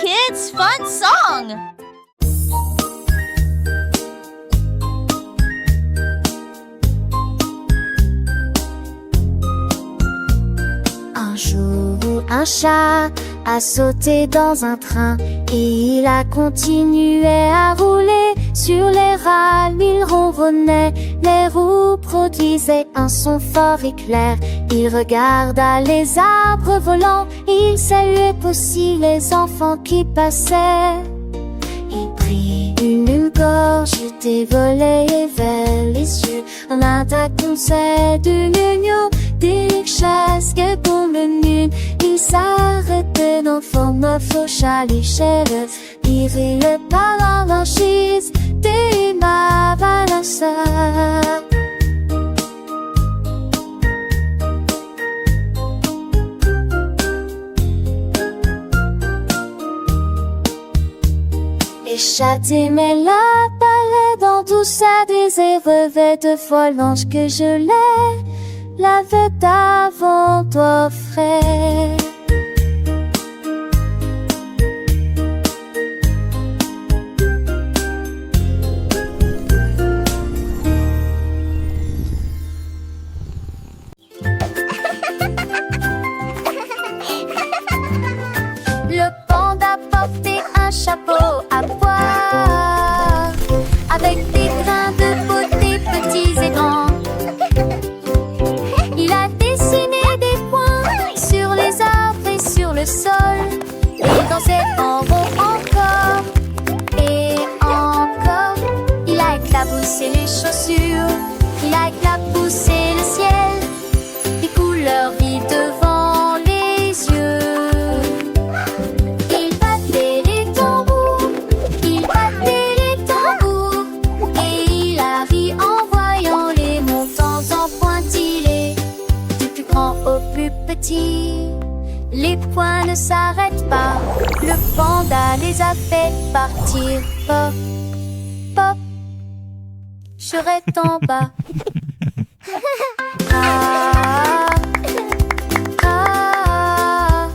kids' fun song! Un jour, un chat a sauté dans un train et il a continué à rouler sur les rails. Il ronronnait, les roues produisaient un son fort et clair. Il regarda les arbres volants, il saluait aussi les enfants qui passaient. Il prit une gorgée volée vers les yeux, un attaque conseil de l'union des chasses que pour le nul. Il s'arrêtait dans forme fauche à l'échelle, tirait le par l'anchise des balanceurs. Les chats aimaient la balade dans tout ça, des airs revêts de foie blanche que je l'avais d'avant offert. Le panda portait un chapeau à pois avec des grains de beauté petits et grands. Il a dessiné des points sur les arbres et sur le sol. Il dansait en rond encore et encore. Il a éclaboussé les chaussures, il a éclaboussé le ciel, des couleurs vives devant les yeux. Il battait les tambours, et il a ri en voyant les montants en pointillés. Du plus grand au plus petit, les points ne s'arrêtent pas. Le panda les a fait partir. Pop, pop, charrette en bas. Ah, ah.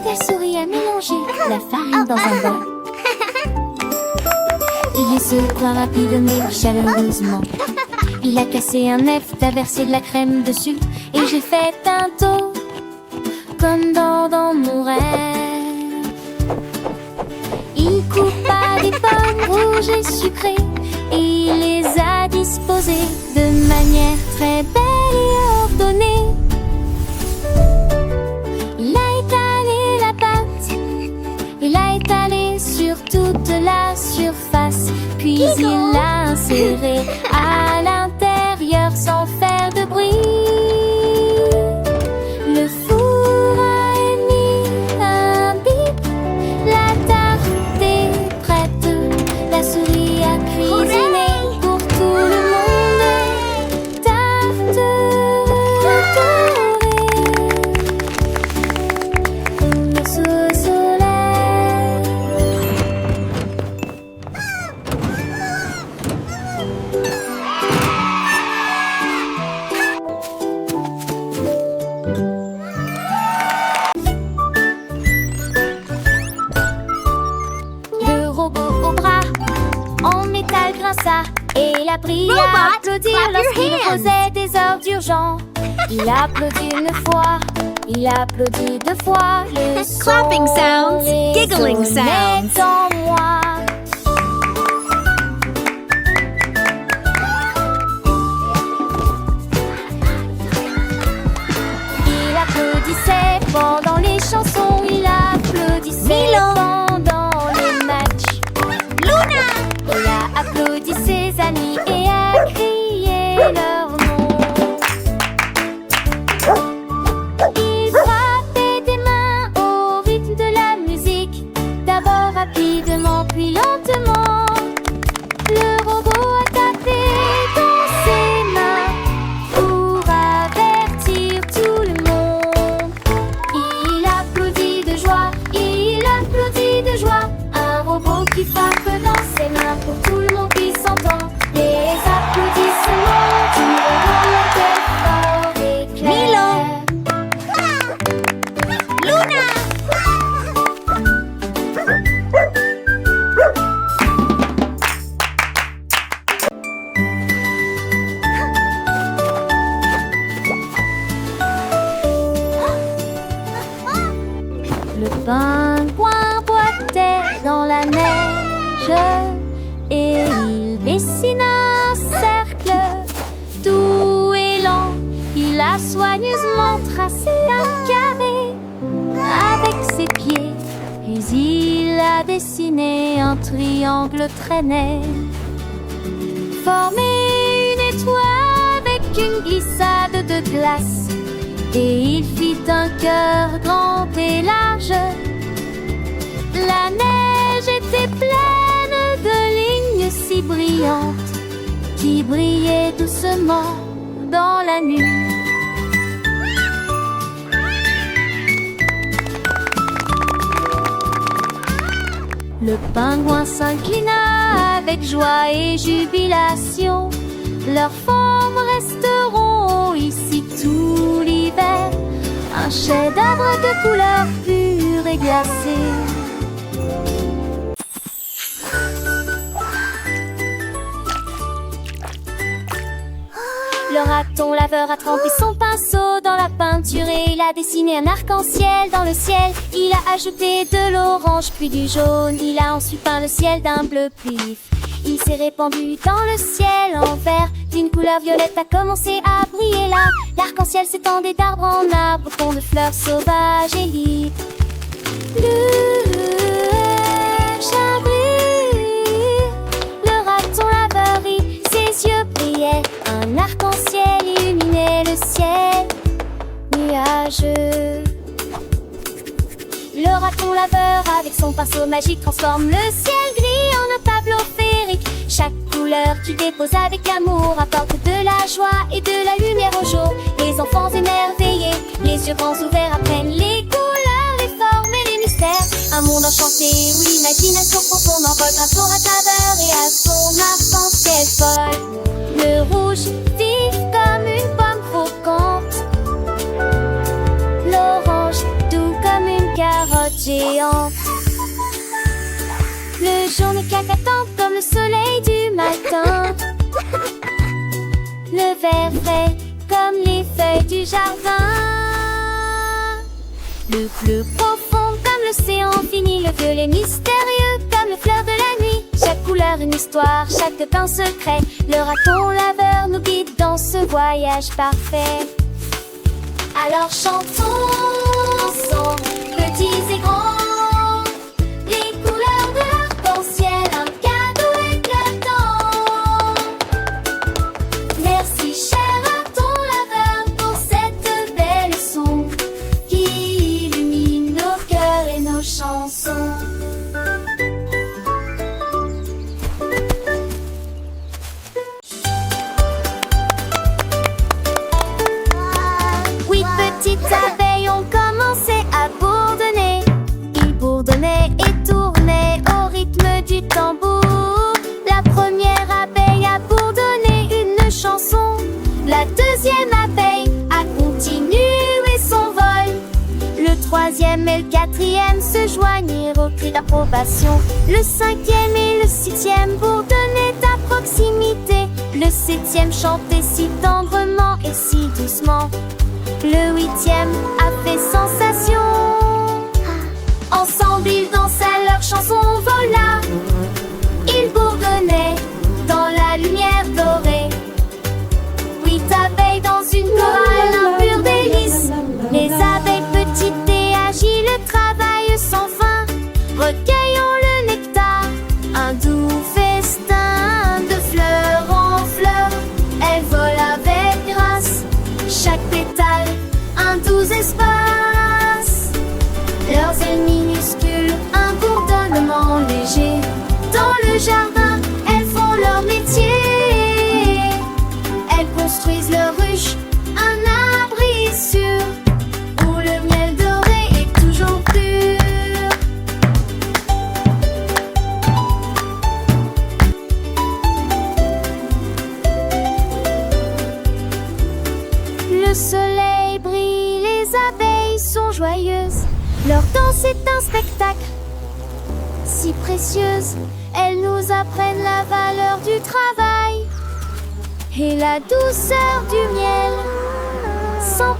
La souris a mélangé la farine dans un bol. Il secoua rapidement, chaleureusement. Il a cassé un œuf, a versé de la crème dessus, et j'ai fait un tour comme dans mon rêve. Il coupa des pommes rouges et sucrées et il les a disposées de manière très belle et ordonnée. Il a étalé la pâte, il a étalé sur toute la surface, puis il l'a inséré à l'intérieur sans faire de bruit. Le four a émis un bip, la tarte est prête, la souris a cuisiné pour tout le monde. Tarte dorée sous le soleil. Le robot au bras, en métal grinça, et il a pris à applaudir lorsqu'il faisait des ordres urgents. Il applaudit une fois, il applaudit deux fois. Le son Clapping sounds, giggling résonnait sounds. en moi. Il applaudissait pendant les chansons, il applaudissait pendant les matchs. Luna! Il a applaudi ses amis et a crié leur nom. Il frappait des mains au rythme de la musique, d'abord rapidement puis lentement. a soigneusement tracé un carré avec ses pieds, puis il a dessiné un triangle très net, formé une étoile avec une glissade de glace, et il fit un cœur grand et large. La neige était pleine de lignes si brillantes qui brillaient doucement dans la nuit. Le pingouin s'inclina avec joie et jubilation. Leurs formes resteront ici tout l'hiver, un chef-d'œuvre de couleurs pures et glacées. Le raton laveur a trempé son pinceau dans la peinture et il a dessiné un arc-en-ciel dans le ciel. Il a ajouté de l'orange puis du jaune. Il a ensuite peint le ciel d'un bleu plus vif. Il s'est répandu dans le ciel en vert. D'une couleur violette a commencé à briller là. L'arc-en-ciel s'étendait d'arbre en arbre, au fond de fleurs sauvages et libres. Le chat brille, le raton laveur rit, ses yeux brillaient. Un arc-en-ciel illuminait le ciel nuageux. Le raton laveur avec son pinceau magique transforme le ciel gris en un tableau féerique. Chaque couleur qu'il dépose avec amour apporte de la joie et de la lumière au jour. Les enfants émerveillés, les yeux grands ouverts apprennent les couleurs, les formes et les mystères. Un monde enchanté où l'imagination prend son envol grâce au raton laveur et à son arc-en-ciel folle. Le rouge vif comme une pomme croquante, l'orange doux comme une carotte géante, le jaune éclatant comme le soleil du matin, le vert frais comme les feuilles du jardin, le bleu profond comme l'océan infini, le violet mystérieux comme les fleurs de la nuit. Chaque couleur une histoire, chaque pain secret. Le raton laveur nous guide dans ce voyage parfait. Alors chantons ensemble, petits et grands, les couleurs de l'arc-en-ciel, un cadeau éclatant. Merci cher raton laveur pour cette belle leçon qui illumine nos cœurs et nos chansons. Petites abeilles ont commencé à bourdonner. Ils bourdonnaient et tournaient au rythme du tambour. La première abeille a bourdonné une chanson. La deuxième abeille a continué son vol. Le troisième et le quatrième se joignirent au cri d'approbation. Le cinquième et le sixième bourdonnaient à proximité. Le septième chantait si tendrement et si doucement. Le huitième a fait sensation. Ensemble ils dansaient, leur chanson vola. Ils bourdonnaient dans la lumière dorée. 8 abeilles dans une chorale, un pur délice. Les abeilles petites et agiles travaillent sans fin. Recueillons le nectar, un doux festin de fleur en fleur. Elles volent avec grâce, chaque pétale un doux espace. Leurs ailes minuscules, un bourdonnement léger. Dans le jardin, elles font leur métier. Elles construisent leur ruche, un abri sûr, où le miel doré est toujours pur. Le soleil brille, les abeilles sont joyeuses. Leur danse est un spectacle si précieuse. Elles nous apprennent la valeur du travail et la douceur du miel. Sans